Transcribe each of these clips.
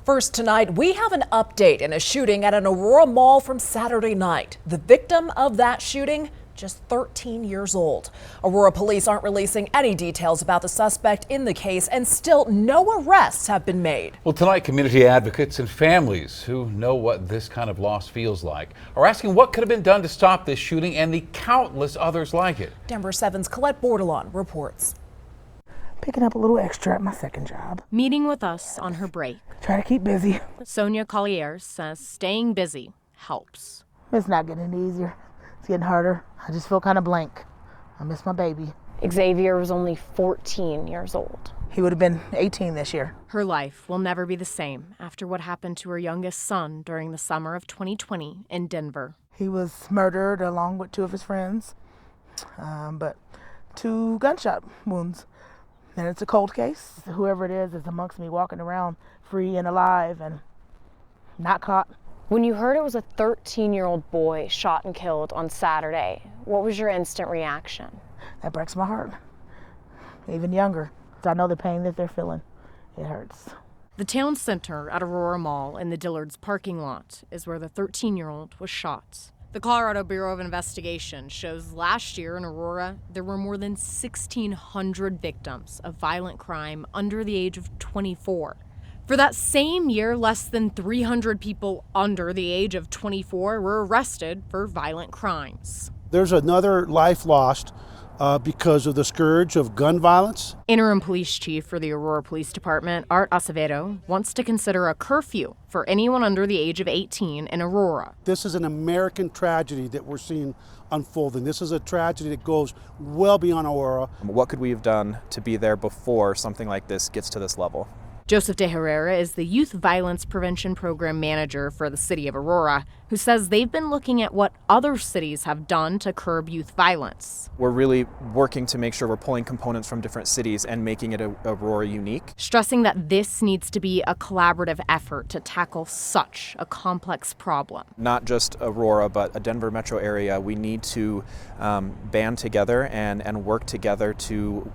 First tonight, we have an update in a shooting at an Aurora mall from Saturday night. The victim of that shooting, just 13 years old. Aurora police aren't releasing any details about the suspect in the case, and still no arrests have been made. Well, tonight, community advocates and families who know what this kind of loss feels like are asking what could have been done to stop this shooting and the countless others like it. Denver 7's Colette Bordelon reports. Picking up a little extra at my second job. Meeting with us on her break. Try to keep busy. Sonia Collier says staying busy helps. It's not getting any easier. It's getting harder. I just feel kind of blank. I miss my baby. Xavier was only 14 years old. He would have been 18 this year. Her life will never be the same after what happened to her youngest son during the summer of 2020 in Denver. He was murdered along with two of his friends, but 2 gunshot wounds. And it's a cold case. Whoever it is amongst me walking around free and alive and not caught. When you heard it was a 13-year-old boy shot and killed on Saturday, what was your instant reaction? That breaks my heart. Even younger. I know the pain that they're feeling. It hurts. The town center at Aurora Mall in the Dillard's parking lot is where the 13-year-old was shot. The Colorado Bureau of Investigation shows last year in Aurora, there were more than 1,600 victims of violent crime under the age of 24. For that same year, less than 300 people under the age of 24 were arrested for violent crimes. There's another life lost because of the scourge of gun violence. Interim Police Chief for the Aurora Police Department, Art Acevedo, wants to consider a curfew for anyone under the age of 18 in Aurora. This is an American tragedy that we're seeing unfolding. This is a tragedy that goes well beyond Aurora. What could we have done to be there before something like this gets to this level? Joseph De Herrera is the Youth Violence Prevention Program Manager for the city of Aurora, who says they've been looking at what other cities have done to curb youth violence. We're really working to make sure we're pulling components from different cities and making it Aurora unique. Stressing that this needs to be a collaborative effort to tackle such a complex problem. Not just Aurora, but a Denver metro area. We need to band together and work together to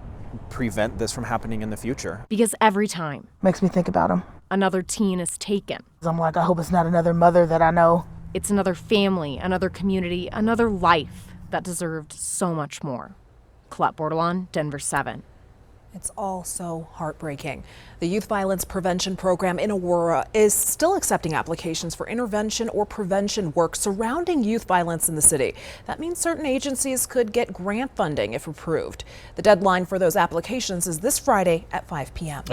prevent this from happening in the future. Because every time Makes me think about him. another teen is taken, I'm like, I hope it's not another mother that I know. it's another family, another community, another life that deserved so much more. Colette Bordelon, Denver 7. It's all so heartbreaking. The Youth Violence Prevention Program in Aurora is still accepting applications for intervention or prevention work surrounding youth violence in the city. That means certain agencies could get grant funding if approved. The deadline for those applications is this Friday at 5 p.m.